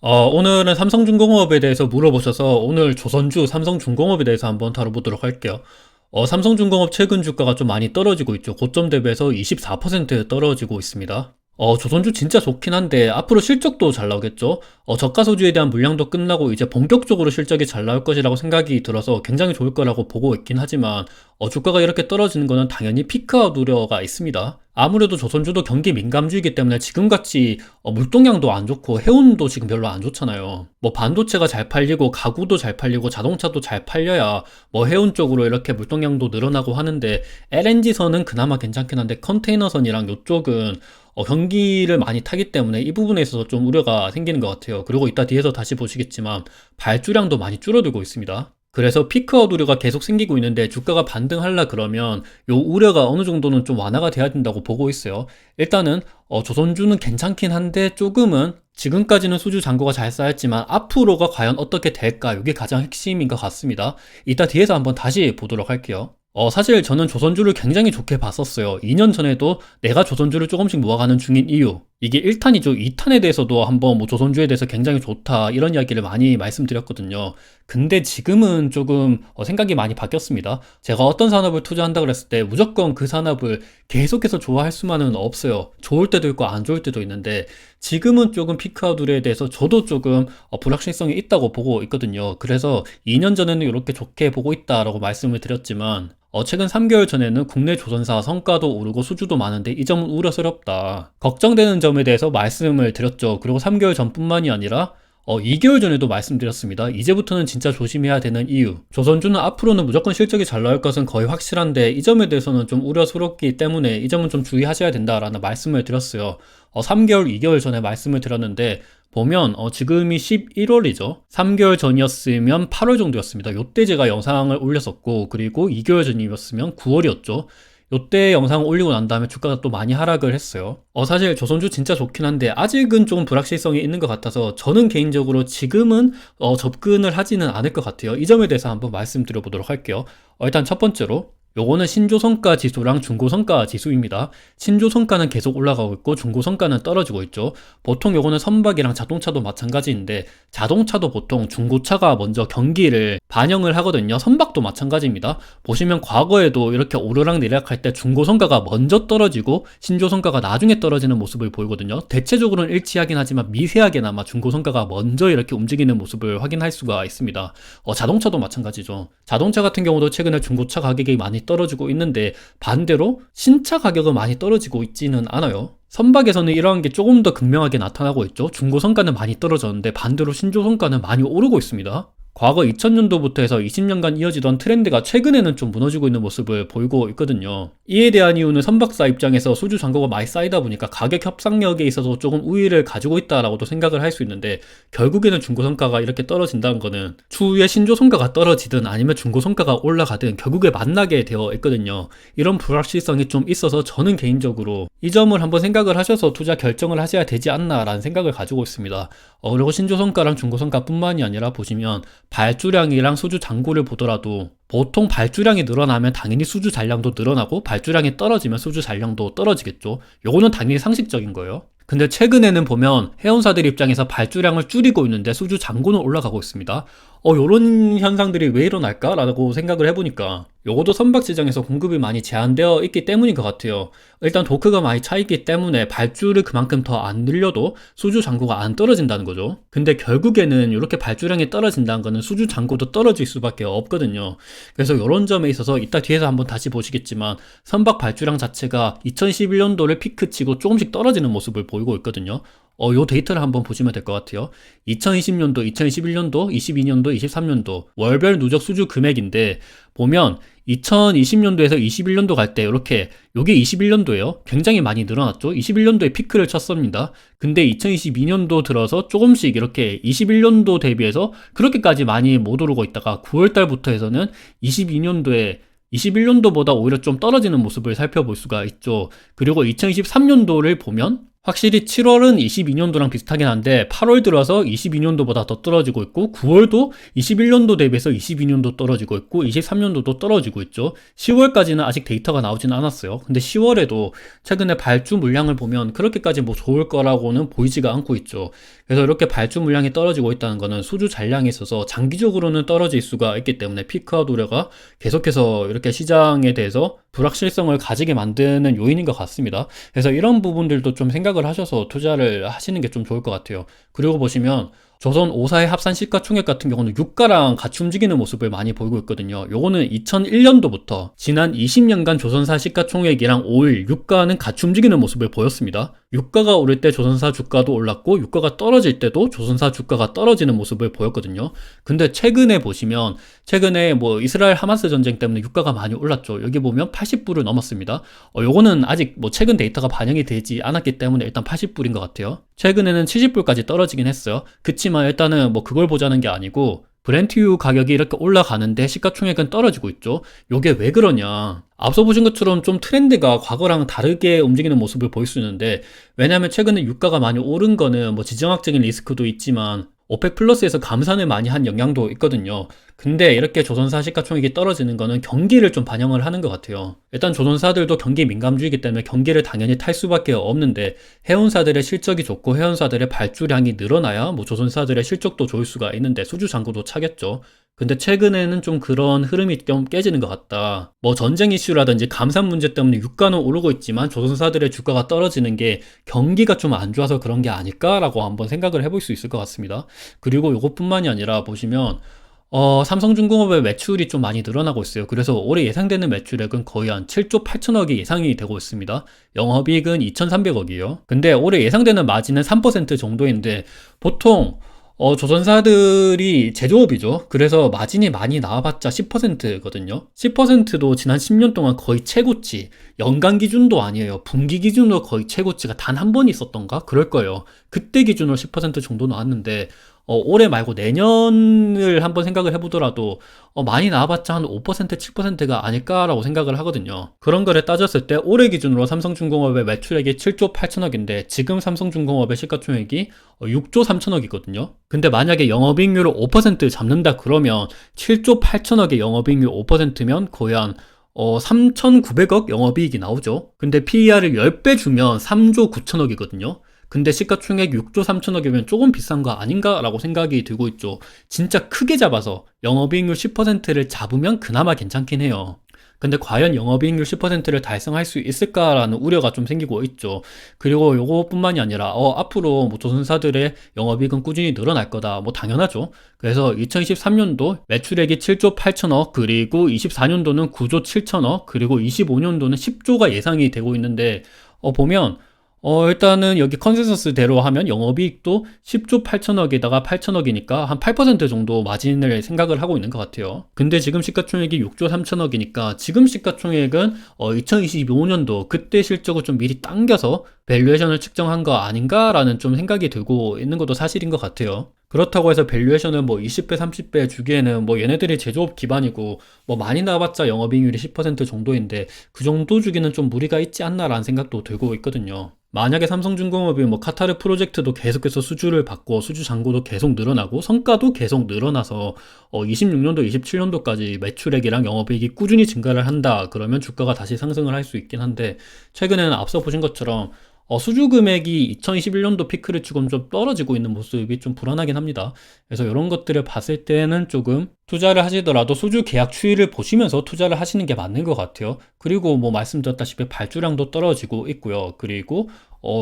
오늘은 삼성중공업에 대해서 물어보셔서 오늘 조선주 삼성중공업에 대해서 한번 다뤄보도록 할게요. 삼성중공업 최근 주가가 좀 많이 떨어지고 있죠. 고점 대비해서 24% 떨어지고 있습니다. 조선주 진짜 좋긴 한데 앞으로 실적도 잘 나오겠죠. 저가 소주에 대한 물량도 끝나고 이제 본격적으로 실적이 잘 나올 것이라고 생각이 들어서 굉장히 좋을 거라고 보고 있긴 하지만 주가가 이렇게 떨어지는 거는 당연히 피크아웃 우려가 있습니다. 아무래도 조선주도 경기 민감주이기 때문에 지금같이 물동량도 안 좋고 해운도 지금 별로 안 좋잖아요. 뭐 반도체가 잘 팔리고 가구도 잘 팔리고 자동차도 잘 팔려야 뭐 해운 쪽으로 이렇게 물동량도 늘어나고 하는데 LNG선은 그나마 괜찮긴 한데 컨테이너선이랑 요쪽은 경기를 많이 타기 때문에 이 부분에 있어서 좀 우려가 생기는 것 같아요. 그리고 이따 뒤에서 다시 보시겠지만 발주량도 많이 줄어들고 있습니다. 그래서 피크아웃 우려가 계속 생기고 있는데 주가가 반등하려 그러면 요 우려가 어느 정도는 좀 완화가 돼야 된다고 보고 있어요. 일단은 조선주는 괜찮긴 한데 조금은 지금까지는 수주 잔고가 잘 쌓였지만 앞으로가 과연 어떻게 될까? 이게 가장 핵심인 것 같습니다. 이따 뒤에서 한번 다시 보도록 할게요. 사실 저는 조선주를 굉장히 좋게 봤었어요. 2년 전에도 내가 조선주를 조금씩 모아가는 중인 이유. 이게 1탄이죠. 2탄에 대해서도 한번 뭐 조선주에 대해서 굉장히 좋다. 이런 이야기를 많이 말씀드렸거든요. 근데 지금은 조금 생각이 많이 바뀌었습니다. 제가 어떤 산업을 투자한다 그랬을 때 무조건 그 산업을 계속해서 좋아할 수만은 없어요. 좋을 때도 있고 안 좋을 때도 있는데 지금은 조금 피크아웃에 대해서 저도 조금 불확실성이 있다고 보고 있거든요. 그래서 2년 전에는 이렇게 좋게 보고 있다라고 말씀을 드렸지만 최근 3개월 전에는 국내 조선사 성과도 오르고 수주도 많은데 이 점은 우려스럽다. 걱정되는 점에 대해서 말씀을 드렸죠. 그리고 3개월 전뿐만이 아니라 2개월 전에도 말씀드렸습니다. 이제부터는 진짜 조심해야 되는 이유. 조선주는 앞으로는 무조건 실적이 잘 나올 것은 거의 확실한데 이 점에 대해서는 좀 우려스럽기 때문에 이 점은 좀 주의하셔야 된다라는 말씀을 드렸어요. 3개월, 2개월 전에 말씀을 드렸는데 보면 지금이 11월이죠. 3개월 전이었으면 8월 정도였습니다. 요때 제가 영상을 올렸었고 그리고 2개월 전이었으면 9월이었죠. 요때 영상 올리고 난 다음에 주가가 또 많이 하락을 했어요. 사실 조선주 진짜 좋긴 한데 아직은 조금 불확실성이 있는 것 같아서 저는 개인적으로 지금은 접근을 하지는 않을 것 같아요. 이 점에 대해서 한번 말씀드려보도록 할게요. 일단 첫 번째로 요거는 신조성과 지수랑 중고성과 지수입니다. 신조성과는 계속 올라가고 있고 중고성과는 떨어지고 있죠. 보통 요거는 선박이랑 자동차도 마찬가지인데 자동차도 보통 중고차가 먼저 경기를 반영을 하거든요. 선박도 마찬가지입니다. 보시면 과거에도 이렇게 오르락 내리락 할 때 중고성과가 먼저 떨어지고 신조성과가 나중에 떨어지는 모습을 보이거든요. 대체적으로는 일치하긴 하지만 미세하게나마 중고성과가 먼저 이렇게 움직이는 모습을 확인할 수가 있습니다. 자동차도 마찬가지죠. 자동차 같은 경우도 최근에 중고차 가격이 많이 떨어지고 있는데 반대로 신차 가격은 많이 떨어지고 있지는 않아요. 선박에서는 이러한 게 조금 더 극명하게 나타나고 있죠. 중고성가는 많이 떨어졌는데 반대로 신조성가는 많이 오르고 있습니다. 과거 2000년도부터 해서 20년간 이어지던 트렌드가 최근에는 좀 무너지고 있는 모습을 보이고 있거든요. 이에 대한 이유는 선박사 입장에서 수주 잔고가 많이 쌓이다 보니까 가격 협상력에 있어서 조금 우위를 가지고 있다라고도 생각을 할 수 있는데 결국에는 중고성가가 이렇게 떨어진다는 거는 추후에 신조성가가 떨어지든 아니면 중고성가가 올라가든 결국에 만나게 되어 있거든요. 이런 불확실성이 좀 있어서 저는 개인적으로 이 점을 한번 생각을 하셔서 투자 결정을 하셔야 되지 않나라는 생각을 가지고 있습니다. 그리고 신조성가랑 중고성가뿐만이 아니라 보시면 발주량이랑 수주 잔고를 보더라도 보통 발주량이 늘어나면 당연히 수주 잔량도 늘어나고 발주량이 떨어지면 수주 잔량도 떨어지겠죠. 요거는 당연히 상식적인 거예요. 근데 최근에는 보면 해운사들 입장에서 발주량을 줄이고 있는데 수주 잔고는 올라가고 있습니다. 요런 현상들이 왜 일어날까라고 생각을 해보니까 요것도 선박시장에서 공급이 많이 제한되어 있기 때문인 것 같아요. 일단 도크가 많이 차있기 때문에 발주를 그만큼 더 안 늘려도 수주 잔고가 안 떨어진다는 거죠. 근데 결국에는 이렇게 발주량이 떨어진다는 거는 수주 잔고도 떨어질 수밖에 없거든요. 그래서 이런 점에 있어서 이따 뒤에서 한번 다시 보시겠지만 선박 발주량 자체가 2011년도를 피크치고 조금씩 떨어지는 모습을 보이고 있거든요. 요 데이터를 한번 보시면 될 것 같아요. 2020년도, 2021년도, 22년도, 23년도 월별 누적 수주 금액인데 보면 2020년도에서 21년도 갈 때 이렇게 요게 21년도예요. 굉장히 많이 늘어났죠. 21년도에 피크를 쳤습니다. 근데 2022년도 들어서 조금씩 이렇게 21년도 대비해서 그렇게까지 많이 못 오르고 있다가 9월 달부터 해서는 22년도에 21년도보다 오히려 좀 떨어지는 모습을 살펴볼 수가 있죠. 그리고 2023년도를 보면 확실히 7월은 22년도랑 비슷하긴 한데 8월 들어서 22년도보다 더 떨어지고 있고 9월도 21년도 대비해서 22년도 떨어지고 있고 23년도도 떨어지고 있죠. 10월까지는 아직 데이터가 나오지는 않았어요. 근데 10월에도 최근에 발주 물량을 보면 그렇게까지 뭐 좋을 거라고는 보이지가 않고 있죠. 그래서 이렇게 발주 물량이 떨어지고 있다는 거는 수주 잔량에 있어서 장기적으로는 떨어질 수가 있기 때문에 피크아웃 우려가 계속해서 이렇게 시장에 대해서 불확실성을 가지게 만드는 요인인 것 같습니다. 그래서 이런 부분들도 좀 생각을 하셔서 투자를 하시는 게 좀 좋을 것 같아요. 그리고 보시면 조선 5사의 합산 시가총액 같은 경우는 유가랑 같이 움직이는 모습을 많이 보이고 있거든요. 요거는 2001년도부터 지난 20년간 조선사 시가총액이랑 5일 유가는 같이 움직이는 모습을 보였습니다. 유가가 오를 때 조선사 주가도 올랐고 유가가 떨어질 때도 조선사 주가가 떨어지는 모습을 보였거든요. 근데 최근에 보시면 최근에 뭐 이스라엘 하마스 전쟁 때문에 유가가 많이 올랐죠. 여기 보면 80불을 넘었습니다. 요거는 아직 뭐 최근 데이터가 반영이 되지 않았기 때문에 일단 80불인 것 같아요. 최근에는 70불까지 떨어지긴 했어요. 그치만 일단은 뭐 그걸 보자는 게 아니고 브렌트유 가격이 이렇게 올라가는데 시가총액은 떨어지고 있죠. 요게 왜 그러냐. 앞서 보신 것처럼 좀 트렌드가 과거랑 다르게 움직이는 모습을 보일 수 있는데, 왜냐하면 최근에 유가가 많이 오른 거는 뭐 지정학적인 리스크도 있지만 오펙 플러스에서 감산을 많이 한 영향도 있거든요. 근데 이렇게 조선사 시가총액이 떨어지는 거는 경기를 좀 반영을 하는 것 같아요. 일단 조선사들도 경기 민감주의이기 때문에 경기를 당연히 탈 수밖에 없는데, 해운사들의 실적이 좋고 해운사들의 발주량이 늘어나야 뭐 조선사들의 실적도 좋을 수가 있는데 수주 잔고도 차겠죠. 근데 최근에는 좀 그런 흐름이 좀 깨지는 것 같다. 뭐 전쟁 이슈라든지 감산 문제 때문에 유가는 오르고 있지만 조선사들의 주가가 떨어지는 게 경기가 좀 안 좋아서 그런 게 아닐까라고 한번 생각을 해볼 수 있을 것 같습니다. 그리고 이것뿐만이 아니라 보시면 삼성중공업의 매출이 좀 많이 늘어나고 있어요. 그래서 올해 예상되는 매출액은 거의 한 7조 8천억이 예상이 되고 있습니다. 영업이익은 2,300억이에요. 근데 올해 예상되는 마진은 3% 정도인데 보통 조선사들이 제조업이죠. 그래서 마진이 많이 나와봤자 10%거든요. 10%도 지난 10년 동안 거의 최고치, 연간 기준도 아니에요. 분기 기준으로 거의 최고치가 단 한 번 있었던가? 그럴 거예요. 그때 기준으로 10% 정도 나왔는데, 올해 말고 내년을 한번 생각을 해보더라도 많이 나와봤자 한 5%, 7%가 아닐까라고 생각을 하거든요. 그런 거를 따졌을 때 올해 기준으로 삼성중공업의 매출액이 7조 8천억인데 지금 삼성중공업의 시가총액이 6조 3천억이거든요. 근데 만약에 영업이익률을 5% 잡는다 그러면 7조 8천억의 영업이익률 5%면 거의 한 3,900억 영업이익이 나오죠. 근데 PER을 10배 주면 3조 9천억이거든요. 근데 시가총액 6조 3천억이면 조금 비싼 거 아닌가? 라고 생각이 들고 있죠. 진짜 크게 잡아서 영업이익률 10%를 잡으면 그나마 괜찮긴 해요. 근데 과연 영업이익률 10%를 달성할 수 있을까라는 우려가 좀 생기고 있죠. 그리고 요거뿐만이 아니라 앞으로 뭐 조선사들의 영업이익은 꾸준히 늘어날 거다. 뭐 당연하죠. 그래서 2023년도 매출액이 7조 8천억, 그리고 24년도는 9조 7천억, 그리고 25년도는 10조가 예상이 되고 있는데 보면 일단은 여기 컨센서스대로 하면 영업이익도 10조 8천억에다가 8천억이니까 한 8% 정도 마진을 생각을 하고 있는 것 같아요. 근데 지금 시가총액이 6조 3천억이니까 지금 시가총액은 2025년도 그때 실적을 좀 미리 당겨서 밸류에이션을 측정한 거 아닌가라는 좀 생각이 들고 있는 것도 사실인 것 같아요. 그렇다고 해서 밸류에이션을 뭐 20배, 30배 주기에는 뭐 얘네들이 제조업 기반이고 뭐 많이 나와봤자 영업이익률이 10% 정도인데 그 정도 주기는 좀 무리가 있지 않나라는 생각도 들고 있거든요. 만약에 삼성중공업이 뭐 카타르 프로젝트도 계속해서 수주를 받고 수주 잔고도 계속 늘어나고 성과도 계속 늘어나서 26년도, 27년도까지 매출액이랑 영업이익이 꾸준히 증가를 한다 그러면 주가가 다시 상승을 할 수 있긴 한데, 최근에는 앞서 보신 것처럼 수주 금액이 2021년도 피크를 치고는 좀 떨어지고 있는 모습이 좀 불안하긴 합니다. 그래서 이런 것들을 봤을 때는 조금 투자를 하시더라도 수주 계약 추이를 보시면서 투자를 하시는 게 맞는 것 같아요. 그리고 뭐 말씀드렸다시피 발주량도 떨어지고 있고요. 그리고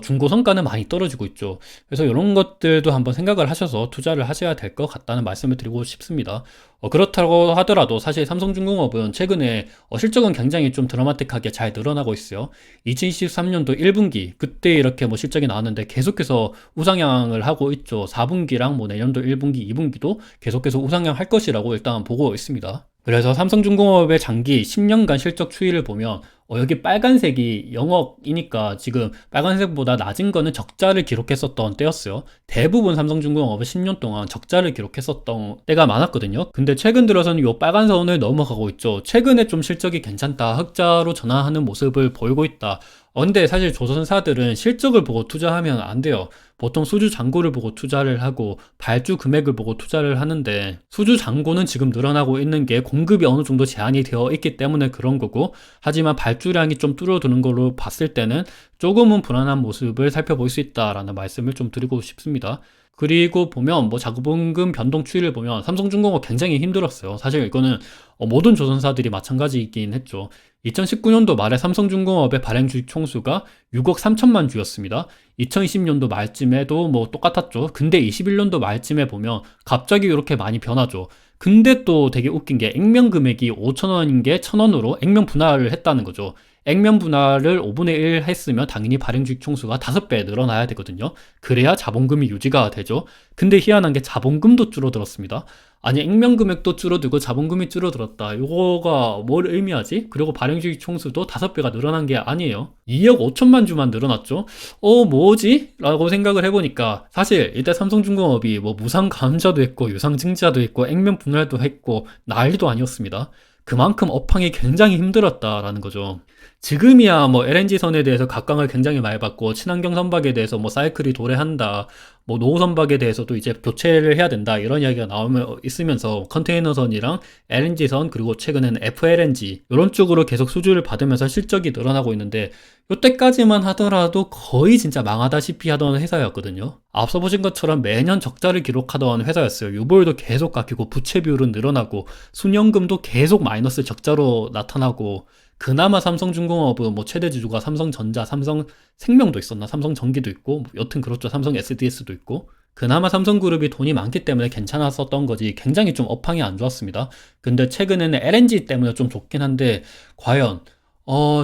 중고 성과는 많이 떨어지고 있죠. 그래서 이런 것들도 한번 생각을 하셔서 투자를 하셔야 될 것 같다는 말씀을 드리고 싶습니다. 그렇다고 하더라도 사실 삼성중공업은 최근에 실적은 굉장히 좀 드라마틱하게 잘 늘어나고 있어요. 2023년도 1분기 그때 이렇게 뭐 실적이 나왔는데 계속해서 우상향을 하고 있죠. 4분기랑 뭐 내년도 1분기, 2분기도 계속해서 우상향 할 것이라고 일단 보고 있습니다. 그래서 삼성중공업의 장기 10년간 실적 추이를 보면 여기 빨간색이 영업이니까 지금 빨간색보다 낮은 거는 적자를 기록했었던 때였어요. 대부분 삼성중공업은 10년 동안 적자를 기록했었던 때가 많았거든요. 근데 최근 들어서는 이 빨간 선을 넘어가고 있죠. 최근에 좀 실적이 괜찮다, 흑자로 전환하는 모습을 보이고 있다. 근데 사실 조선사들은 실적을 보고 투자하면 안 돼요. 보통 수주 잔고를 보고 투자를 하고 발주 금액을 보고 투자를 하는데 수주 잔고는 지금 늘어나고 있는 게 공급이 어느 정도 제한이 되어 있기 때문에 그런 거고, 하지만 발주량이 좀 줄어드는 걸로 봤을 때는 조금은 불안한 모습을 살펴볼 수 있다라는 말씀을 좀 드리고 싶습니다. 그리고 보면 뭐 자본금 변동 추이를 보면 삼성중공업 굉장히 힘들었어요. 사실 이거는 모든 조선사들이 마찬가지이긴 했죠. 2019년도 말에 삼성중공업의 발행 주식 총수가 6억 3천만 주였습니다. 2020년도 말쯤에도 뭐 똑같았죠. 근데 21년도 말쯤에 보면 갑자기 이렇게 많이 변하죠. 근데 또 되게 웃긴 게 액면 금액이 5천원인 게 1,000원으로 액면 분할을 했다는 거죠. 액면 분할을 5분의 1 했으면 당연히 발행 주식 총수가 5배 늘어나야 되거든요. 그래야 자본금이 유지가 되죠. 근데 희한한 게 자본금도 줄어들었습니다. 아니, 액면 금액도 줄어들고 자본금이 줄어들었다. 이거가 뭘 의미하지? 그리고 발행 주식 총수도 5배가 늘어난 게 아니에요. 2억 5천만 주만 늘어났죠. 뭐지? 라고 생각을 해보니까 사실 이때 삼성중공업이 뭐 무상 감자도 했고 유상 증자도 했고 액면 분할도 했고 난리도 아니었습니다. 그만큼 업황이 굉장히 힘들었다라는 거죠. 지금이야 뭐 LNG 선에 대해서 각광을 굉장히 많이 받고 친환경 선박에 대해서 뭐 사이클이 도래한다, 뭐 노후 선박에 대해서도 이제 교체를 해야 된다 이런 이야기가 나오면 있으면서 컨테이너선이랑 LNG 선, 그리고 최근에는 FLNG 이런 쪽으로 계속 수주를 받으면서 실적이 늘어나고 있는데, 이때까지만 하더라도 거의 진짜 망하다시피 하던 회사였거든요. 앞서 보신 것처럼 매년 적자를 기록하던 회사였어요. 유보율도 계속 깎이고 부채 비율은 늘어나고 순연금도 계속 마이너스 적자로 나타나고, 그나마 삼성중공업은 뭐 최대 주주가 삼성전자, 삼성생명도 있었나? 삼성전기도 있고, 뭐 여튼 그렇죠. 삼성 SDS도 있고. 그나마 삼성그룹이 돈이 많기 때문에 괜찮았었던 거지 굉장히 좀 업황이 안 좋았습니다. 근데 최근에는 LNG 때문에 좀 좋긴 한데, 과연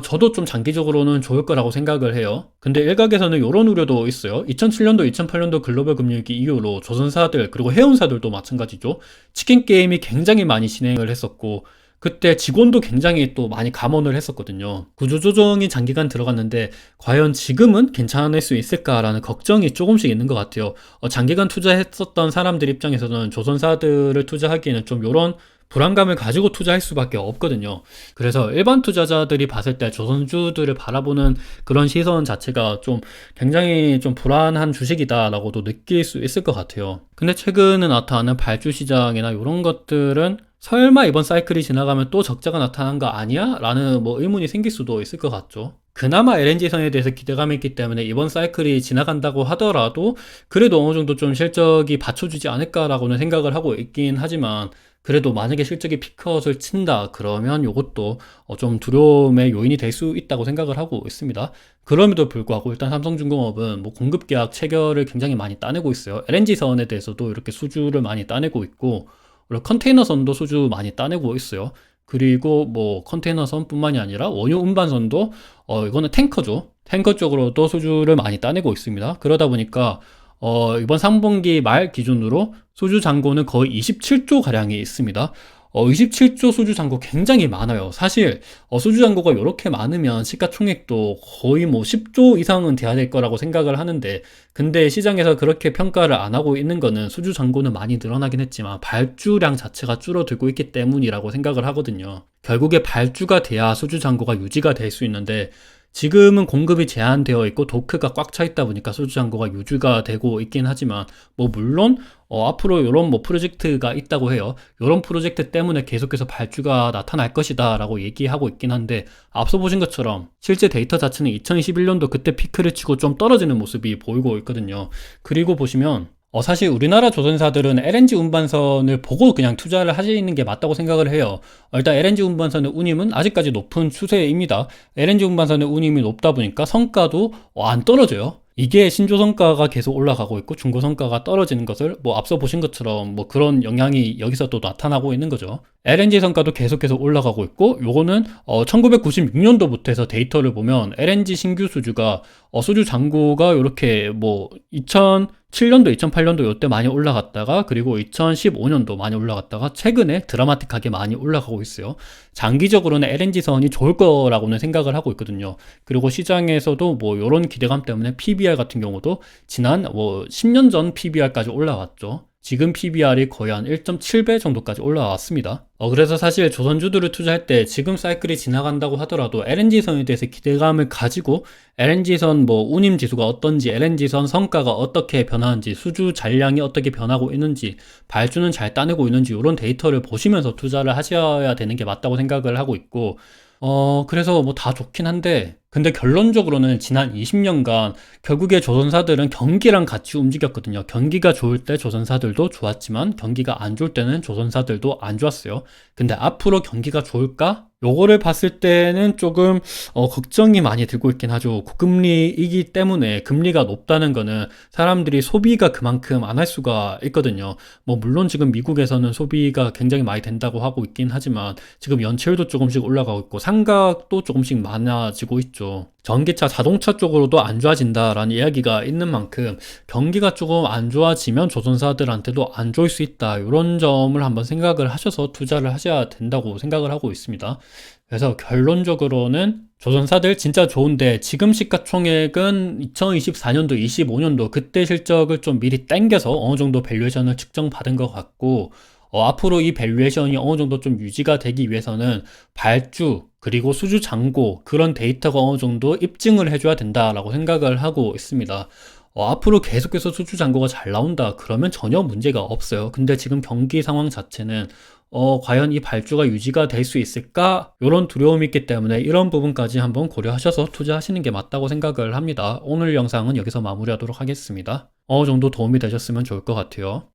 저도 좀 장기적으로는 좋을 거라고 생각을 해요. 근데 일각에서는 이런 우려도 있어요. 2007년도, 2008년도 글로벌 금융위기 이후로 조선사들, 그리고 해운사들도 마찬가지죠. 치킨 게임이 굉장히 많이 진행을 했었고, 그때 직원도 굉장히 또 많이 감원을 했었거든요. 구조조정이 장기간 들어갔는데 과연 지금은 괜찮을 수 있을까라는 걱정이 조금씩 있는 것 같아요. 장기간 투자했었던 사람들 입장에서는 조선사들을 투자하기에는 좀 이런 불안감을 가지고 투자할 수밖에 없거든요. 그래서 일반 투자자들이 봤을 때 조선주들을 바라보는 그런 시선 자체가 좀 굉장히 좀 불안한 주식이다라고도 느낄 수 있을 것 같아요. 근데 최근에 나타나는 발주 시장이나 이런 것들은 설마 이번 사이클이 지나가면 또 적자가 나타난 거 아니야? 라는 뭐 의문이 생길 수도 있을 것 같죠. 그나마 LNG선에 대해서 기대감이 있기 때문에 이번 사이클이 지나간다고 하더라도 그래도 어느 정도 좀 실적이 받쳐주지 않을까라고는 생각을 하고 있긴 하지만, 그래도 만약에 실적이 피크아웃을 친다 그러면 이것도 좀 두려움의 요인이 될 수 있다고 생각을 하고 있습니다. 그럼에도 불구하고 일단 삼성중공업은 뭐 공급 계약 체결을 굉장히 많이 따내고 있어요. LNG선에 대해서도 이렇게 수주를 많이 따내고 있고, 그리고 컨테이너선도 수주 많이 따내고 있어요. 그리고 뭐 컨테이너선뿐만이 아니라 원유 운반선도 이거는 탱커죠. 탱커 쪽으로도 수주를 많이 따내고 있습니다. 그러다 보니까 이번 3분기 말 기준으로 수주 잔고는 거의 27조 가량이 있습니다. 27조 수주 잔고 굉장히 많아요. 사실 수주 잔고가 이렇게 많으면 시가총액도 거의 뭐 10조 이상은 돼야 될 거라고 생각을 하는데, 근데 시장에서 그렇게 평가를 안 하고 있는 거는 수주 잔고는 많이 늘어나긴 했지만 발주량 자체가 줄어들고 있기 때문이라고 생각을 하거든요. 결국에 발주가 돼야 수주 잔고가 유지가 될 수 있는데, 지금은 공급이 제한되어 있고 도크가 꽉 차 있다 보니까 수주 잔고가 유지가 되고 있긴 하지만, 뭐 물론 앞으로 이런 뭐 프로젝트가 있다고 해요. 이런 프로젝트 때문에 계속해서 발주가 나타날 것이다 라고 얘기하고 있긴 한데, 앞서 보신 것처럼 실제 데이터 자체는 2021년도 그때 피크를 치고 좀 떨어지는 모습이 보이고 있거든요. 그리고 보시면 사실 우리나라 조선사들은 LNG 운반선을 보고 그냥 투자를 하시는 게 맞다고 생각을 해요. 일단 LNG 운반선의 운임은 아직까지 높은 추세입니다. LNG 운반선의 운임이 높다 보니까 성과도 안 떨어져요. 이게 신조성과가 계속 올라가고 있고 중고성과가 떨어지는 것을 뭐 앞서 보신 것처럼 뭐 그런 영향이 여기서 또 나타나고 있는 거죠. LNG 성과도 계속해서 올라가고 있고, 요거는 1996년도부터 해서 데이터를 보면 LNG 신규 수주가 수주 잔고가 이렇게 뭐 2007년도, 2008년도 요때 많이 올라갔다가, 그리고 2015년도 많이 올라갔다가 최근에 드라마틱하게 많이 올라가고 있어요. 장기적으로는 LNG선이 좋을 거라고는 생각을 하고 있거든요. 그리고 시장에서도 뭐 요런 기대감 때문에 PBR 같은 경우도 지난 뭐 10년 전 PBR까지 올라왔죠. 지금 PBR이 거의 한 1.7배 정도까지 올라왔습니다. 그래서 사실 조선주들을 투자할 때 지금 사이클이 지나간다고 하더라도 LNG선에 대해서 기대감을 가지고 LNG선 뭐 운임 지수가 어떤지, LNG선 성과가 어떻게 변하는지, 수주 잔량이 어떻게 변하고 있는지, 발주는 잘 따내고 있는지 이런 데이터를 보시면서 투자를 하셔야 되는 게 맞다고 생각을 하고 있고, 그래서 뭐 다 좋긴 한데, 근데 결론적으로는 지난 20년간 결국에 조선사들은 경기랑 같이 움직였거든요. 경기가 좋을 때 조선사들도 좋았지만 경기가 안 좋을 때는 조선사들도 안 좋았어요. 근데 앞으로 경기가 좋을까? 요거를 봤을 때는 조금 걱정이 많이 들고 있긴 하죠. 고금리이기 때문에 금리가 높다는 거는 사람들이 소비가 그만큼 안 할 수가 있거든요. 뭐 물론 지금 미국에서는 소비가 굉장히 많이 된다고 하고 있긴 하지만 지금 연체율도 조금씩 올라가고 있고 상각도 조금씩 많아지고 있죠. 전기차, 자동차 쪽으로도 안 좋아진다라는 이야기가 있는 만큼 경기가 조금 안 좋아지면 조선사들한테도 안 좋을 수 있다. 이런 점을 한번 생각을 하셔서 투자를 하셔야 된다고 생각을 하고 있습니다. 그래서 결론적으로는 조선사들 진짜 좋은데 지금 시가총액은 2024년도, 25년도 그때 실적을 좀 미리 땡겨서 어느 정도 밸류에이션을 측정받은 것 같고 앞으로 이 밸류에이션이 어느 정도 좀 유지가 되기 위해서는 발주 그리고 수주 잔고 그런 데이터가 어느 정도 입증을 해줘야 된다라고 생각을 하고 있습니다. 앞으로 계속해서 수주 잔고가 잘 나온다 그러면 전혀 문제가 없어요. 근데 지금 경기 상황 자체는 과연 이 발주가 유지가 될 수 있을까? 이런 두려움이 있기 때문에 이런 부분까지 한번 고려하셔서 투자하시는 게 맞다고 생각을 합니다. 오늘 영상은 여기서 마무리하도록 하겠습니다. 어느 정도 도움이 되셨으면 좋을 것 같아요.